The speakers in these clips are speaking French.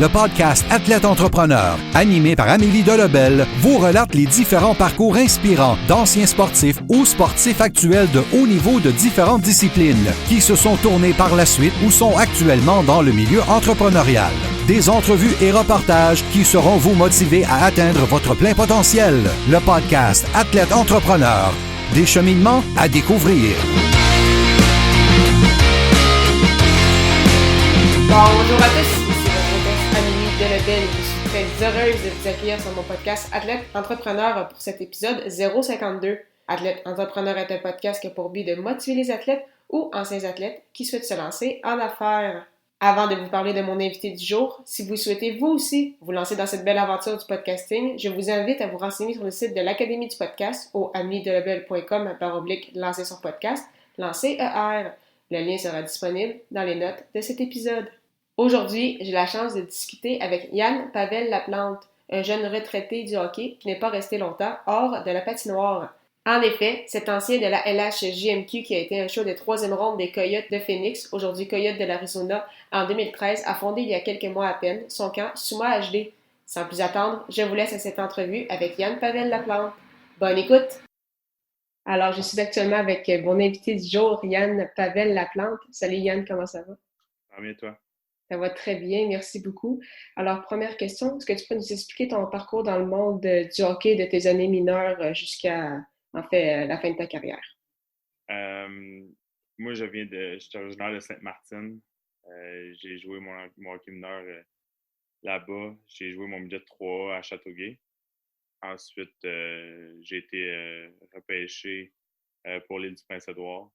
Le podcast Athlète Entrepreneur, animé par Amélie Delebel, vous relate les différents parcours inspirants d'anciens sportifs ou sportifs actuels de haut niveau de différentes disciplines qui se sont tournés par la suite ou sont actuellement dans le milieu entrepreneurial. Des entrevues et reportages qui sauront vous motiver à atteindre votre plein potentiel. Le podcast Athlète Entrepreneur, des cheminements à découvrir. Bonjour à tous, ici votre hôtesse Amélie Delebel et je suis très heureuse de vous accueillir sur mon podcast Athlète Entrepreneur pour cet épisode 052. Athlète Entrepreneur est un podcast qui a pour but de motiver les athlètes ou anciens athlètes qui souhaitent se lancer en affaires. Avant de vous parler de mon invité du jour, si vous souhaitez vous aussi vous lancer dans cette belle aventure du podcasting, je vous invite à vous renseigner sur le site de l'Académie du podcast au ameliedelebel.com/lancer sur podcast, lancer ER. Le lien sera disponible dans les notes de cet épisode. Aujourd'hui, j'ai la chance de discuter avec Yann Pavel-Laplante, un jeune retraité du hockey qui n'est pas resté longtemps hors de la patinoire. En effet, cet ancien de la LHJMQ qui a été un show de 3e ronde des Coyotes de Phoenix, aujourd'hui Coyotes de l'Arizona, en 2013, a fondé il y a quelques mois à peine son camp Suma HD. Sans plus attendre, je vous laisse à cette entrevue avec Yann Pavel-Laplante. Bonne écoute! Alors, je suis actuellement avec mon invité du jour, Yann Pavel-Laplante. Salut Yann, comment ça va? Ça va bien, toi? Ça va très bien, merci beaucoup. Alors, première question, est-ce que tu peux nous expliquer ton parcours dans le monde du hockey de tes années mineures jusqu'à, la fin de ta carrière? Moi, je suis originaire de Sainte-Martine. J'ai joué mon hockey mineur là-bas. J'ai joué mon midget 3 à Châteauguay. Ensuite, j'ai été repêché pour l'île du Prince-Édouard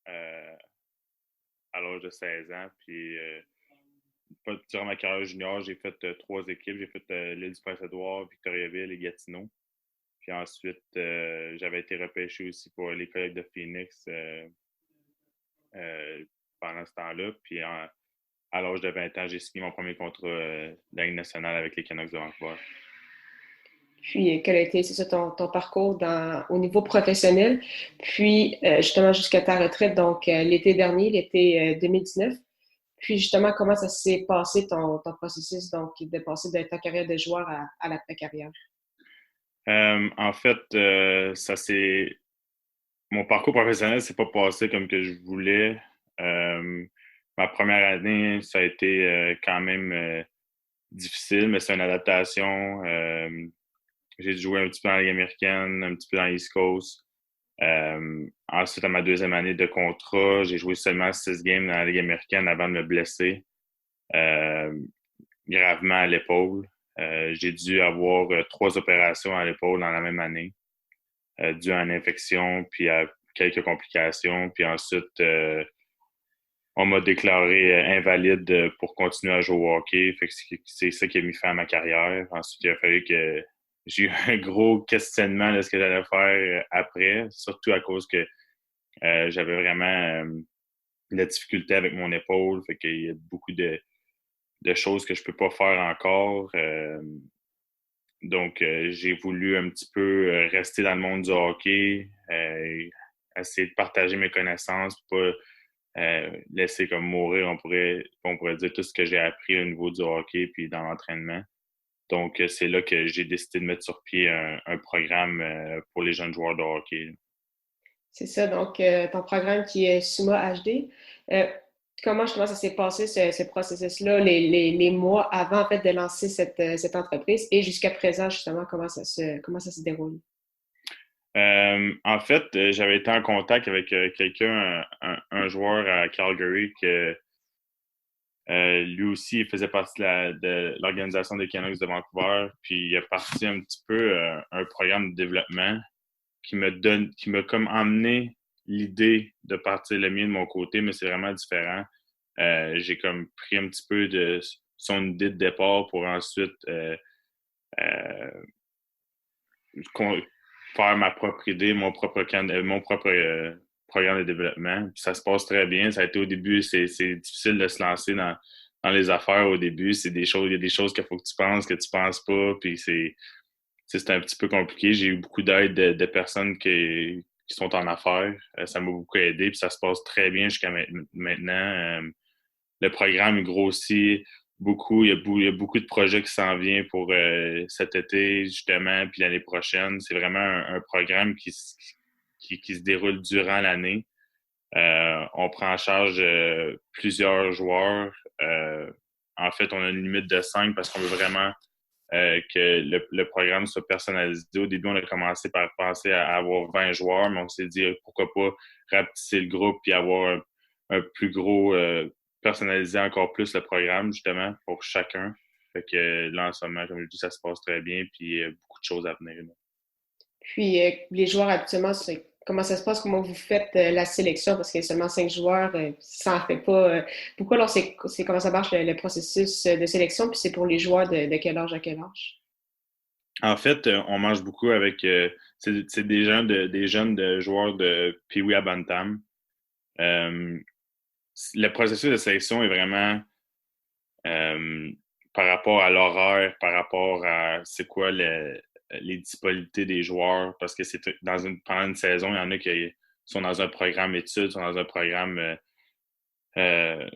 à l'âge de 16 ans. Puis, durant ma carrière junior, j'ai fait 3 équipes. J'ai fait l'île du Prince-Édouard, Victoriaville et Gatineau. Puis ensuite, j'avais été repêché aussi pour les Coyotes de Phoenix pendant ce temps-là. Puis à l'âge de 20 ans, j'ai signé mon premier contrat de la Ligue nationale avec les Canucks de Vancouver. Puis, quel a été, c'est ça, ton parcours au niveau professionnel? Puis, justement, jusqu'à ta retraite, donc l'été dernier, l'été 2019. Puis, justement, comment ça s'est passé ton processus, donc, de passer de ta carrière de joueur à l'après-carrière? En fait, mon parcours professionnel s'est pas passé comme que je voulais. Ma première année, ça a été quand même difficile, mais c'est une adaptation. J'ai joué un petit peu dans la Ligue américaine, un petit peu dans l'East Coast. Ensuite, à ma deuxième année de contrat, j'ai joué seulement 6 games dans la Ligue américaine avant de me blesser gravement à l'épaule. J'ai dû avoir 3 opérations à l'épaule dans la même année, dû à une infection, puis à quelques complications. Puis ensuite, on m'a déclaré invalide pour continuer à jouer au hockey. Fait que c'est ça qui a mis fin à ma carrière. Ensuite, il a fallu que j'ai eu un gros questionnement de ce que j'allais faire après, surtout à cause que j'avais vraiment de la difficulté avec mon épaule. Fait qu'il y a beaucoup de choses que je peux pas faire encore. Donc, j'ai voulu un petit peu rester dans le monde du hockey, essayer de partager mes connaissances, pas laisser comme mourir, on pourrait dire tout ce que j'ai appris au niveau du hockey puis dans l'entraînement. Donc, c'est là que j'ai décidé de mettre sur pied un programme pour les jeunes joueurs de hockey. C'est ça, donc ton programme qui est Suma HD. Comment justement ça s'est passé, ce processus-là, les mois avant en fait, de lancer cette entreprise et jusqu'à présent, justement, comment ça se déroule? En fait, j'avais été en contact avec quelqu'un, un joueur à Calgary que lui aussi, il faisait partie de l'organisation des Canucks de Vancouver, puis il a parti un petit peu un programme de développement qui m'a comme emmené l'idée de partir le mien de mon côté, mais c'est vraiment différent. J'ai comme pris un petit peu de son idée de départ pour ensuite faire ma propre idée, mon propre programme de développement. Puis ça se passe très bien. Ça a été au début, c'est difficile de se lancer dans les affaires au début. Il y a des choses qu'il faut que tu penses pas. Puis c'est un petit peu compliqué. J'ai eu beaucoup d'aide de personnes qui sont en affaires. Ça m'a beaucoup aidé. Puis ça se passe très bien jusqu'à maintenant. Le programme grossit il y a beaucoup de projets qui s'en viennent pour cet été, justement, puis l'année prochaine. C'est vraiment un programme qui se déroule durant l'année. On prend en charge plusieurs joueurs. En fait, on a une limite de 5 parce qu'on veut vraiment que le programme soit personnalisé. Au début, on a commencé par penser à avoir 20 joueurs, mais on s'est dit pourquoi pas rapetisser le groupe et avoir un plus gros, personnaliser encore plus le programme, justement, pour chacun. Fait que là, en ce moment, comme je dis, ça se passe très bien, puis beaucoup de choses à venir. Là. Puis, les joueurs, habituellement, comment ça se passe? Comment vous faites la sélection? Parce qu'il y a seulement 5 joueurs, ça en fait pas beaucoup. Alors, c'est comment ça marche le processus de sélection? Puis, c'est pour les joueurs de quel âge à quel âge? En fait, on mange beaucoup avec c'est des jeunes de joueurs de Pee-wee à Bantam. Euh, le processus de sélection est vraiment par rapport à l'horaire, par rapport à c'est quoi les disponibilités des joueurs, parce que c'est pendant une saison, il y en a qui sont dans un programme études, sont dans un programme euh,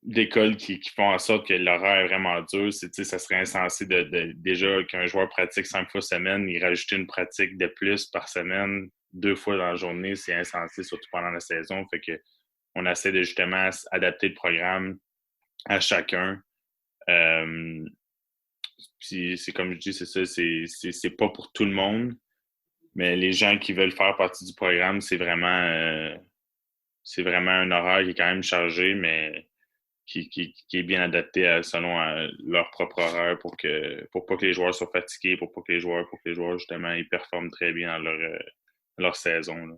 d'écoles qui font en sorte que l'horaire est vraiment dur. Ça serait insensé déjà qu'un joueur pratique 5 fois semaine, il rajouter une pratique de plus par semaine, 2 fois dans la journée, c'est insensé, surtout pendant la saison. Fait que on essaie de justement adapter le programme à chacun. Puis c'est comme je dis, c'est ça, c'est pas pour tout le monde, mais les gens qui veulent faire partie du programme, c'est vraiment un horaire qui est quand même chargé, mais qui est bien adapté selon leur propre horaire pour pas que les joueurs soient fatigués, pour que les joueurs justement ils performent très bien dans leur saison. Là.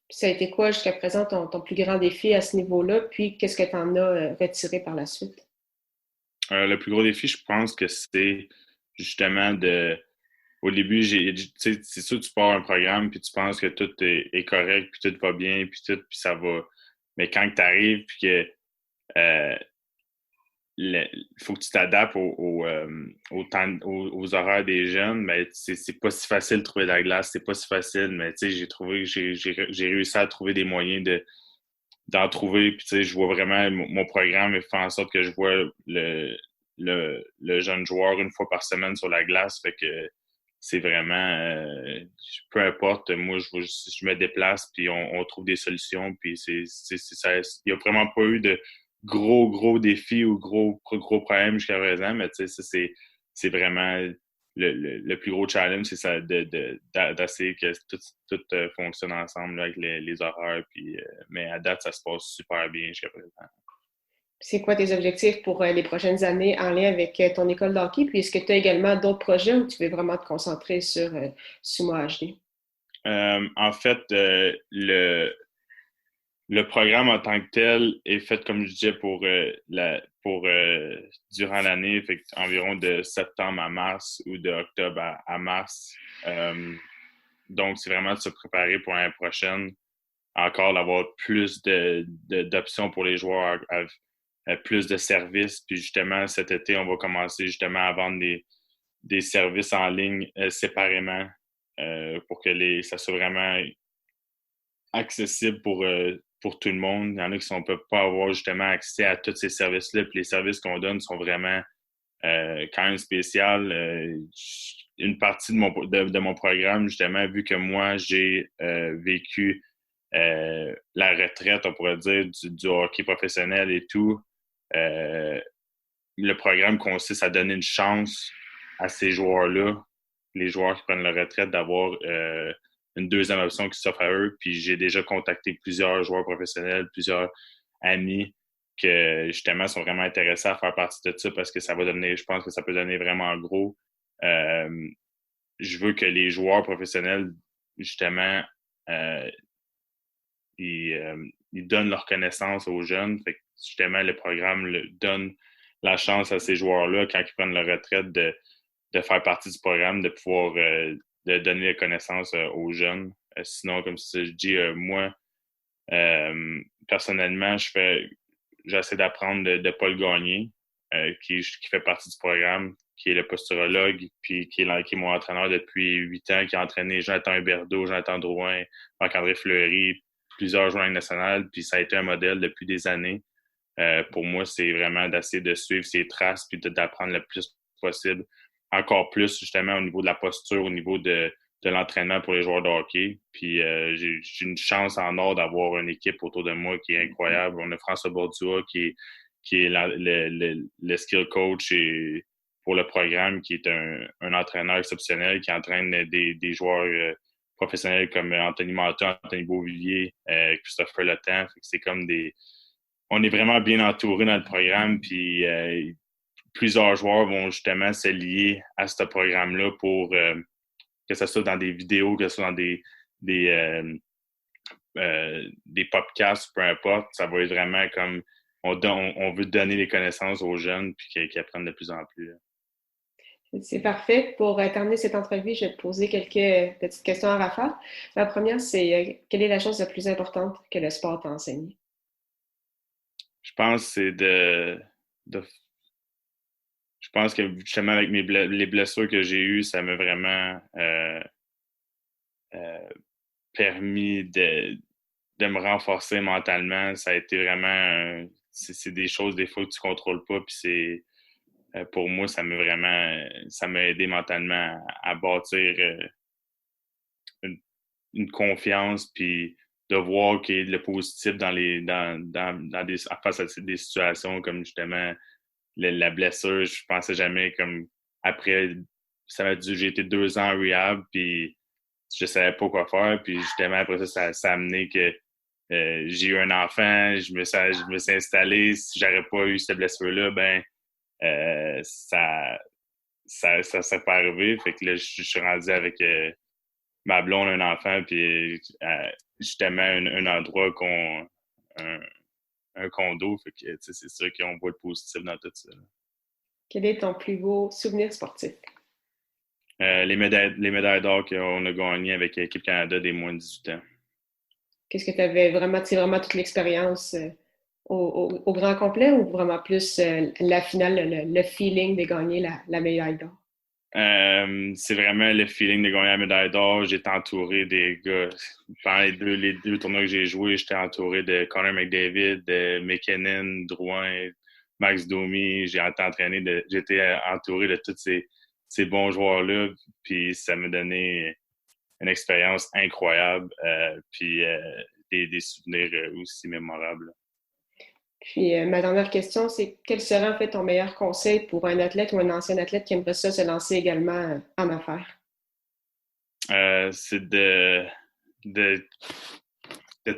Puis, ça a été quoi jusqu'à présent ton plus grand défi à ce niveau-là? Puis, qu'est-ce que tu en as retiré par la suite? Le plus gros défi, je pense que c'est justement au début, c'est sûr que tu pars un programme puis tu penses que tout est correct, puis tout va bien, puis ça va. Mais quand tu arrives, puis que il faut que tu t'adaptes aux horaires des jeunes, mais c'est pas si facile de trouver la glace, c'est pas si facile, mais j'ai réussi à trouver des moyens d'en trouver, puis je vois vraiment mon programme fait en sorte que je vois le jeune joueur 1 fois par semaine sur la glace, fait que c'est vraiment peu importe, moi je me déplace puis on trouve des solutions, puis il y a vraiment pas eu de gros défis ou gros problèmes jusqu'à présent, mais c'est vraiment le plus gros challenge, c'est ça d'essayer que tout fonctionne ensemble là, avec les horaires, puis mais à date ça se passe super bien jusqu'à présent. C'est quoi tes objectifs pour les prochaines années en lien avec ton école de hockey? Puis, est-ce que tu as également d'autres projets où tu veux vraiment te concentrer sur Sumo HD? En fait, le programme en tant que tel est fait, comme je disais, pour durant l'année, fait environ de septembre à mars ou de octobre à mars. Donc, c'est vraiment de se préparer pour l'année prochaine. Encore d'avoir plus d'options pour les joueurs, plus de services. Puis justement, cet été, on va commencer justement à vendre des services en ligne séparément pour que ça soit vraiment accessible pour tout le monde. Il y en a qui ne peuvent pas avoir justement accès à tous ces services-là. Puis les services qu'on donne sont vraiment quand même spéciaux. Une partie de mon programme, justement, vu que moi, j'ai vécu la retraite, on pourrait dire, du hockey professionnel et tout, le programme consiste à donner une chance à ces joueurs-là, les joueurs qui prennent la retraite, d'avoir une deuxième option qui s'offre à eux. Puis j'ai déjà contacté plusieurs joueurs professionnels, plusieurs amis qui justement sont vraiment intéressés à faire partie de ça parce que je pense que ça peut donner vraiment gros. Je veux que les joueurs professionnels, justement, ils donnent leur connaissance aux jeunes. Fait que justement, le programme donne la chance à ces joueurs-là, quand ils prennent leur retraite, de faire partie du programme, de pouvoir de donner la connaissance aux jeunes. Sinon, comme je dis, moi, personnellement, j'essaie d'apprendre de Paul Gagné, qui fait partie du programme, qui est le posturologue, puis qui est mon entraîneur depuis 8 ans, qui a entraîné Jonathan Huberdeau, Jonathan Drouin, Marc-André Fleury, plusieurs joueurs nationaux, puis ça a été un modèle depuis des années. Pour moi, c'est vraiment d'essayer de suivre ses traces puis d'apprendre le plus possible. Encore plus, justement, au niveau de la posture, au niveau de l'entraînement pour les joueurs de hockey. Puis j'ai une chance en or d'avoir une équipe autour de moi qui est incroyable. On a François Bordua qui est le skill coach pour le programme, qui est un entraîneur exceptionnel, qui entraîne des joueurs professionnels comme Anthony Mata, Anthony Beauvillier, Christopher Letang. C'est comme on est vraiment bien entouré dans le programme, puis plusieurs joueurs vont justement se lier à ce programme-là pour que ce soit dans des vidéos, que ce soit dans des podcasts, peu importe. Ça va être vraiment comme on veut donner les connaissances aux jeunes puis qu'ils apprennent de plus en plus. C'est parfait. Pour terminer cette entrevue, je vais te poser quelques petites questions à rafale. La première, c'est quelle est la chose la plus importante que le sport t'a enseigné? Je pense que c'est je pense que justement avec les blessures que j'ai eues, ça m'a vraiment permis de me renforcer mentalement. Ça a été vraiment c'est des choses des fois que tu contrôles pas, puis c'est pour moi, ça m'a aidé mentalement à bâtir une confiance, puis de voir qu'il y a le positif face à des situations comme justement la blessure. Je pensais jamais comme après, j'ai été 2 ans en rehab, puis je savais pas quoi faire, puis justement après ça a amené que j'ai eu un enfant, je me suis installé. Si j'aurais pas eu cette blessure-là, ben ça serait pas arrivé. Fait que là, je suis rendu avec ma blonde, un enfant, puis justement un endroit un condo. Fait que c'est sûr qu'on voit le positif dans tout ça. Quel est ton plus beau souvenir sportif? Les médailles d'or qu'on a gagnées avec l'équipe Canada des moins de 18 ans. Qu'est-ce que tu avais vraiment toute l'expérience au grand complet ou vraiment plus la finale, le feeling de gagner la médaille d'or? C'est vraiment le feeling de gagner la médaille d'or. J'étais entouré des gars. Pendant les deux tournois que j'ai joués, j'étais entouré de Connor McDavid, de McKinnon, Drouin, Max Domi. J'étais entouré de tous ces bons joueurs-là. Puis ça m'a donné une expérience incroyable. Puis des souvenirs aussi mémorables. Puis ma dernière question, c'est quel serait en fait ton meilleur conseil pour un athlète ou un ancien athlète qui aimerait ça se lancer également en affaires? C'est de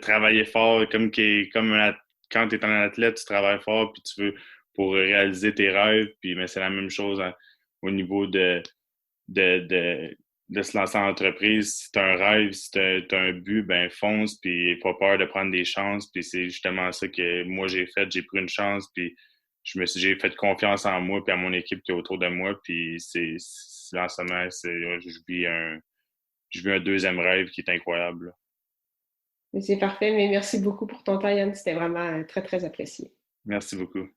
travailler fort, quand tu es un athlète, tu travailles fort puis tu veux pour réaliser tes rêves, mais c'est la même chose au niveau de se lancer en entreprise. Si tu as un rêve, si tu as un but, ben fonce, puis pas peur de prendre des chances. Puis c'est justement ça que moi j'ai fait. J'ai pris une chance, puis j'ai fait confiance en moi puis à mon équipe qui est autour de moi. Puis en ce moment, je vis un deuxième rêve qui est incroyable. Mais c'est parfait, mais merci beaucoup pour ton temps, Yann. C'était vraiment très, très apprécié. Merci beaucoup.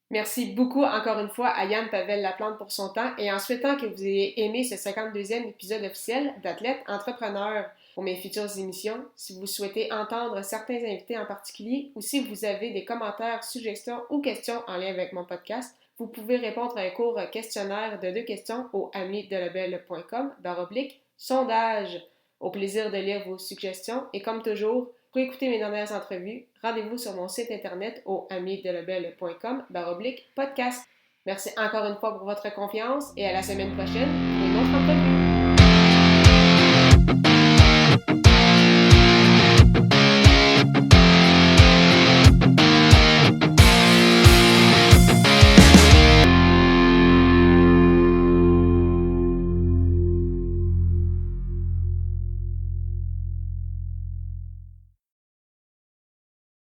Merci beaucoup encore une fois à Yann Pavel-Laplante pour son temps et en souhaitant que vous ayez aimé ce 52e épisode officiel d'Athlète Entrepreneur. Pour mes futures émissions, si vous souhaitez entendre certains invités en particulier ou si vous avez des commentaires, suggestions ou questions en lien avec mon podcast, vous pouvez répondre à un court questionnaire de 2 questions au amidelabel.com/sondage. Au plaisir de lire vos suggestions et comme toujours, pour écouter mes dernières entrevues, rendez-vous sur mon site internet au amidelabel.com/podcast. Merci encore une fois pour votre confiance et à la semaine prochaine pour une autre entrevue.